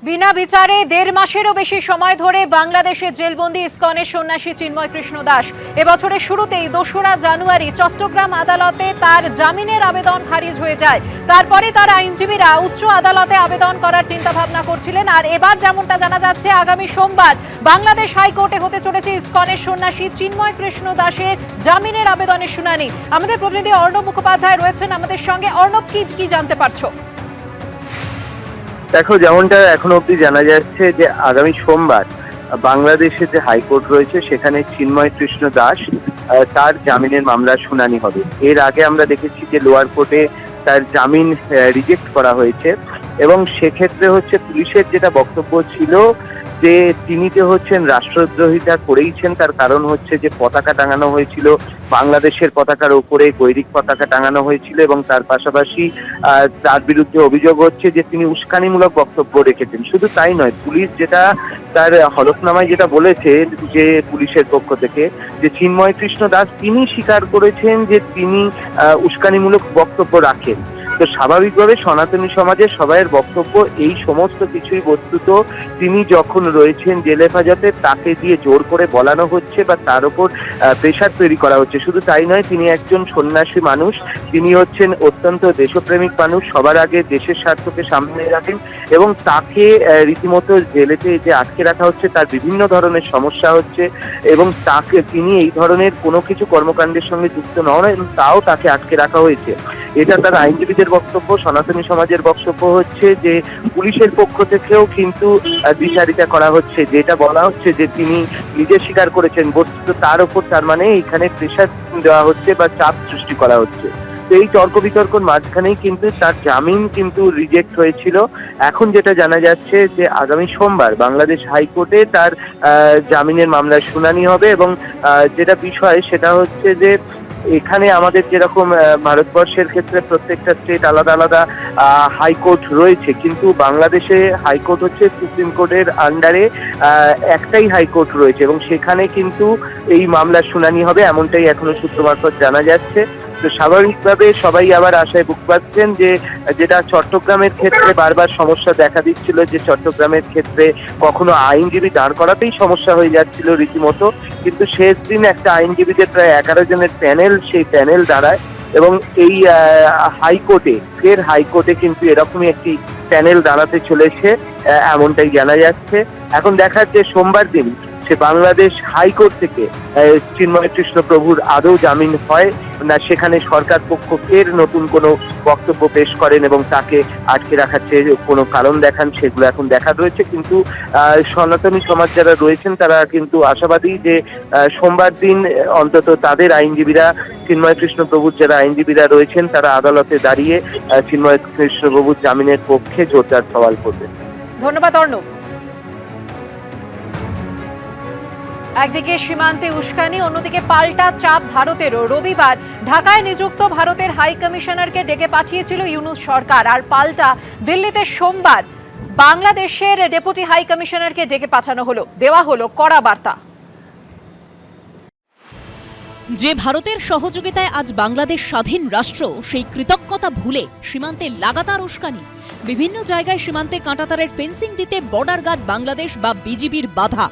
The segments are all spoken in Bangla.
বিনা বিচারে ১.৫ মাসেরও বেশি সময় ধরে বাংলাদেশে জেলবন্দি ইসকনের সন্ন্যাসী চিন্ময় কৃষ্ণ দাস এবছরের শুরুতেই ২রা জানুয়ারি চট্টগ্রাম আদালতে তার জামিনের আবেদন খারিজ হয়ে যায়। তারপরে তার আইনজীবীরা উচ্চ আদালতে আবেদন করার চিন্তা ভাবনা করছিলেন। আর এবার যেমনটা জানা যাচ্ছে, আগামী সোমবার বাংলাদেশ হাইকোর্টে হতে চলেছে ইসকনের সন্ন্যাসী চিন্ময় কৃষ্ণ দাসের জামিনের আবেদনের শুনানি। আমাদের প্রতিনিধি অর্ণব মুখোপাধ্যায় রয়েছেন আমাদের সঙ্গে। অর্ণব, কি জানতে পারছো? দেখো, যেমনটা এখনো অব্দি জানা যাচ্ছে যে আগামী সোমবার বাংলাদেশের যে হাইকোর্ট রয়েছে সেখানে চিন্ময় কৃষ্ণ দাস তার জামিনের মামলার শুনানি হবে। এর আগে আমরা দেখেছি যে লোয়ার কোর্টে তার জামিন রিজেক্ট করা হয়েছে এবং সেক্ষেত্রে পুলিশের যেটা বক্তব্য ছিল যে তিনি যে রাষ্ট্রদ্রোহিতা করেইছেন, তার কারণ যে পতাকা টাঙানো হয়েছিল বাংলাদেশের পতাকার উপরে, গৈরিক পতাকা টাঙানো হয়েছিল এবং তার পাশাপাশি তার বিরুদ্ধে অভিযোগ যে তিনি উস্কানিমূলক বক্তব্য রেখেছেন। শুধু তাই নয়, পুলিশ যেটা তার হলফনামায় যেটা বলেছে যে পুলিশের পক্ষ থেকে যে চিন্ময় কৃষ্ণ দাস তিনি স্বীকার করেছেন যে তিনি উস্কানিমূলক বক্তব্য রাখেন। তো স্বাভাবিকভাবে সনাতনী সমাজের সবাইয়ের বক্তব্য এই সমস্ত কিছুই বস্তুত তিনি যখন রয়েছেন জেল হেফাজতে তাকে দিয়ে জোর করে বলানো হচ্ছে বা তার উপর প্রেশার তৈরি করা হচ্ছে। শুধু তাই নয়, তিনি একজন সন্ন্যাসী মানুষ, তিনি অত্যন্ত দেশপ্রেমিক মানুষ, সবার আগে দেশের স্বার্থকে সামনে রাখেন এবং তাকে রীতিমতো জেলেতে যে আটকে রাখা হচ্ছে তার বিভিন্ন ধরনের সমস্যা হচ্ছে এবং তিনি এই ধরনের কোনো কিছু কর্মকাণ্ডের সঙ্গে যুক্ত নন এবং তাও তাকে আটকে রাখা হয়েছে। এটা তার আইনজীবীদের বক্তব্য। সনাতনী সমাজের বক্তব্য যে পুলিশের পক্ষ থেকেও কিন্তু বিচারিতা করা হচ্ছে, যেটা বলা হচ্ছে যে তিনি নিজে স্বীকার করেছেন, বস্তুত তার উপর তার মানে এখানে প্রেশার দেওয়া হচ্ছে বা চাপ সৃষ্টি করা হচ্ছে। তো এই তর্ক বিতর্কর মাঝখানেই কিন্তু তার জামিন কিন্তু রিজেক্ট হয়েছিল। এখন যেটা জানা যাচ্ছে যে আগামী সোমবার বাংলাদেশ হাইকোর্টে তার জামিনের মামলার শুনানি হবে এবং যেটা বিষয় সেটা যে এখানে আমাদের যেরকম ভারতবর্ষের ক্ষেত্রে প্রত্যেকটা স্টেট আলাদা আলাদা হাইকোর্ট রয়েছে, কিন্তু বাংলাদেশে হাইকোর্ট সুপ্রিম কোর্টের আন্ডারে একটাই হাইকোর্ট রয়েছে এবং সেখানে কিন্তু এই মামলার শুনানি হবে, এমনটাই এখনো সূত্র মারফত জানা যাচ্ছে। তো স্বাভাবিকভাবে সবাই আবার আশায় বুক পাচ্ছেন যে যেটা চট্টগ্রামের ক্ষেত্রে বারবার সমস্যা দেখা দিচ্ছিল, যে চট্টগ্রামের ক্ষেত্রে কখনো আইনজীবী দাঁড় করাতেই সমস্যা হয়ে যাচ্ছিল রীতিমতো, কিন্তু শেষ দিন একটা আইনজীবীদের প্রায় 11 জনের প্যানেল, সেই প্যানেল দাঁড়ায় এবং এই হাইকোর্টে কিন্তু এরকমই একটি প্যানেল দাঁড়াতে চলেছে, এমনটাই জানা যাচ্ছে। এখন দেখার যে সোমবার দিন সে বাংলাদেশ হাইকোর্ট থেকে চিন্ময় কৃষ্ণ প্রভুর আদৌ জামিন হয় না, সেখানে সরকার পক্ষ ফের নতুন কোনো বক্তব্য পেশ করেন এবং তাকে আটকে রাখার চেয়ে কোনো কারণ দেখান, সেগুলো এখন দেখার রয়েছে। কিন্তু সনাতনী সমাজ যারা রয়েছেন তারা কিন্তু আশাবাদী যে সোমবার দিন অন্তত তাদের আইনজীবীরা, চিন্ময় কৃষ্ণ প্রভুর যারা আইনজীবীরা রয়েছেন তারা আদালতে দাঁড়িয়ে চিন্ময় কৃষ্ণ প্রভুর জামিনের পক্ষে জোরদার সওয়াল করবেন। ধন্যবাদ অর্ণব। একদিকে সীমান্তে উস্কানি, অন্যদিকে পাল্টা চাপ ভারতেরও। রবিবার ঢাকায় নিযুক্ত ভারতের হাই কমিশনারকে ডেকে পাঠিয়েছিল ইউনূস সরকার, আর পাল্টা দিল্লিতে সোমবার বাংলাদেশের ডেপুটি হাই কমিশনারকে ডেকে পাঠানো হলো, দেওয়া হলো কড়া বার্তা। যে ভারতের সহযোগিতায় আজ বাংলাদেশ স্বাধীন রাষ্ট্র, সেই কৃতজ্ঞতা ভুলে সীমান্তে লাগাতার উস্কানি। বিভিন্ন জায়গায় সীমান্তে কাঁটাতারের ফেন্সিং দিতে বর্ডার গার্ড বাংলাদেশ বা বিজিবির বাধা।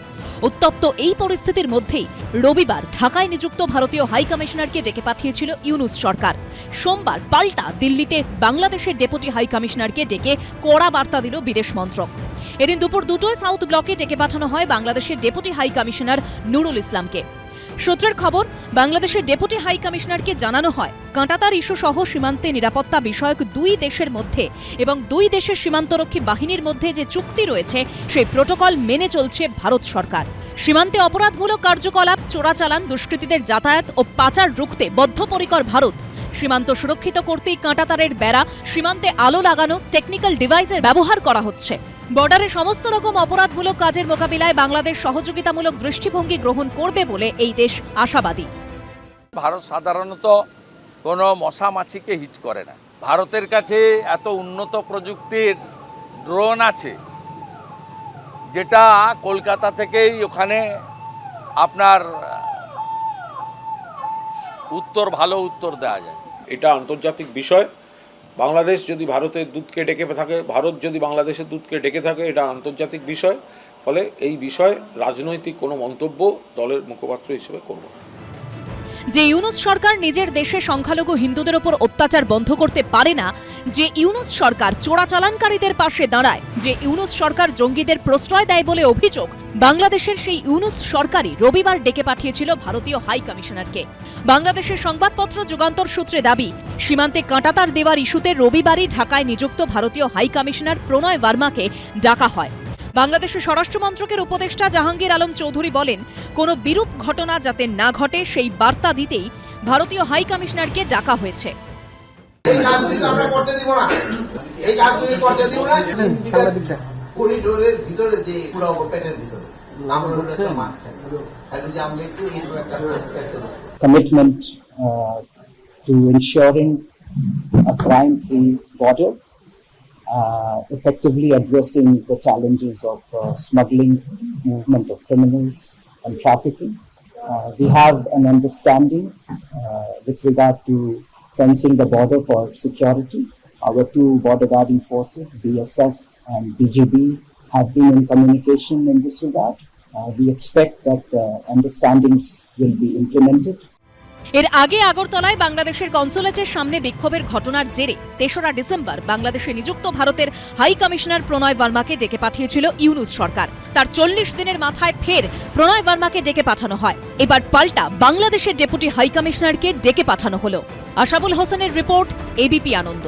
উত্তপ্ত এই পরিস্থিতির মধ্যেই রবিবার ঢাকায় নিযুক্ত ভারতীয় হাই কমিশনারকে ডেকে পাঠিয়েছিল ইউনূস সরকার। সোমবার পাল্টা দিল্লিতে বাংলাদেশের ডেপুটি হাই কমিশনারকে ডেকে কড়া বার্তা দিল বিদেশ মন্ত্রক। এদিন দুপুর 2টায় সাউথ ব্লকে ডেকে পাঠানো হয় বাংলাদেশের ডেপুটি হাই কমিশনার নুরুল ইসলামকে। সূত্রের খবর, বাংলাদেশের ডেপুটি হাই কমিশনারকে জানানো হয় কাঁটাতার ইস্যু সহ সীমান্তে নিরাপত্তা বিষয়ক দুই দেশের মধ্যে এবং দুই দেশের সীমান্তরক্ষী বাহিনীর মধ্যে যে চুক্তি রয়েছে সেই প্রোটোকল মেনে চলছে ভারত সরকার। সীমান্তে অপরাধমূলক কার্যকলাপ, চোরাচালান, দুষ্কৃতীদের যাতায়াত ও পাচার রুখতে বদ্ধপরিকর ভারত। সীমান্ত সুরক্ষিত করতেই কাঁটাতারের বেড়া, সীমান্তে আলো লাগানো, টেকনিক্যাল ডিভাইসের ব্যবহার করা হচ্ছে। বর্ডারে সমস্ত রকম অপরাধমূলক কাজের মোকাবিলায় বাংলাদেশ সহযোগিতামূলক দৃষ্টিভঙ্গি গ্রহণ করবে বলে এই দেশ আশাবাদী। ভারত সাধারণত কোনো মশা মাছিকে হিট করে না। ভারতের কাছে এত উন্নত প্রযুক্তির ড্রোন আছে যেটা কলকাতা থেকেই ওখানে আপনার ভালো উত্তর দেওয়া যায়। এটা আন্তর্জাতিক বিষয়, বাংলাদেশ যদি ভারতের দূতকে ডেকে থাকে, ভারত যদি বাংলাদেশের দূতকে ডেকে থাকে, এটা আন্তর্জাতিক বিষয়। ফলে এই বিষয়ে রাজনৈতিক কোনো মন্তব্য দলের মুখপাত্র হিসেবে করব না। যে ইউনূস সরকার নিজের দেশে সংখ্যালঘু হিন্দুদের ওপর অত্যাচার বন্ধ করতে পারে না, যে ইউনূস সরকার চোরাচালানকারীদের পাশে দাঁড়ায়, যে ইউনূস সরকার জঙ্গিদের প্রশ্রয় দেয় বলে অভিযোগ, বাংলাদেশের সেই ইউনূস সরকারই রবিবার ডেকে পাঠিয়েছিল ভারতীয় হাই কমিশনারকে। বাংলাদেশের সংবাদপত্র যুগান্তর সূত্রে দাবি, সীমান্তে কাঁটাতার দেওয়ার ইস্যুতে রবিবারই ঢাকায় নিযুক্ত ভারতীয় হাই কমিশনার প্রণয় ভার্মাকে ডাকা হয়। বাংলাদেশের স্বরাষ্ট্র মন্ত্রকের উপদেষ্টা জাহাঙ্গীর আলম চৌধুরী বলেন, কোনো বিরূপ ঘটনা যাতে না ঘটে সেই বার্তা দিতেই ভারতীয় হাই কমিশনারকে ডাকা হয়েছে। এই কাজগুলো আমরা করতে দিব না, এই কাজগুলো করতে দিব না। করিডোরের ভিতরে যে পুরো পেটের ভিতরে আমরা একটা মাছ খাই, তাহলে যে আমরা একটু এরকম একটা commitment to ensuring a crime-free border, effectively addressing the challenges of smuggling, movement of criminals and trafficking. We have an understanding with regard to fencing the border for security. Our two border guarding forces, BSF and BGB, have been in communication in this regard. We expect that understandings will be implemented. এর আগে আগরতলায় বাংলাদেশের কনসুলেটের সামনে বিক্ষোভের ঘটনার জেরে ৩রা ডিসেম্বর বাংলাদেশে নিযুক্ত ভারতের হাই কমিশনার প্রণয় ভার্মাকে ডেকে পাঠিয়েছিল ইউনূস সরকার। তার ৪০ দিনের মাথায় ফের প্রণয় ভার্মাকে ডেকে পাঠানো হয়। এবার পাল্টা বাংলাদেশের ডেপুটি হাই কমিশনারকে ডেকে পাঠানো হলো। আশাবুল হোসেনের রিপোর্ট, এবিপি আনন্দ।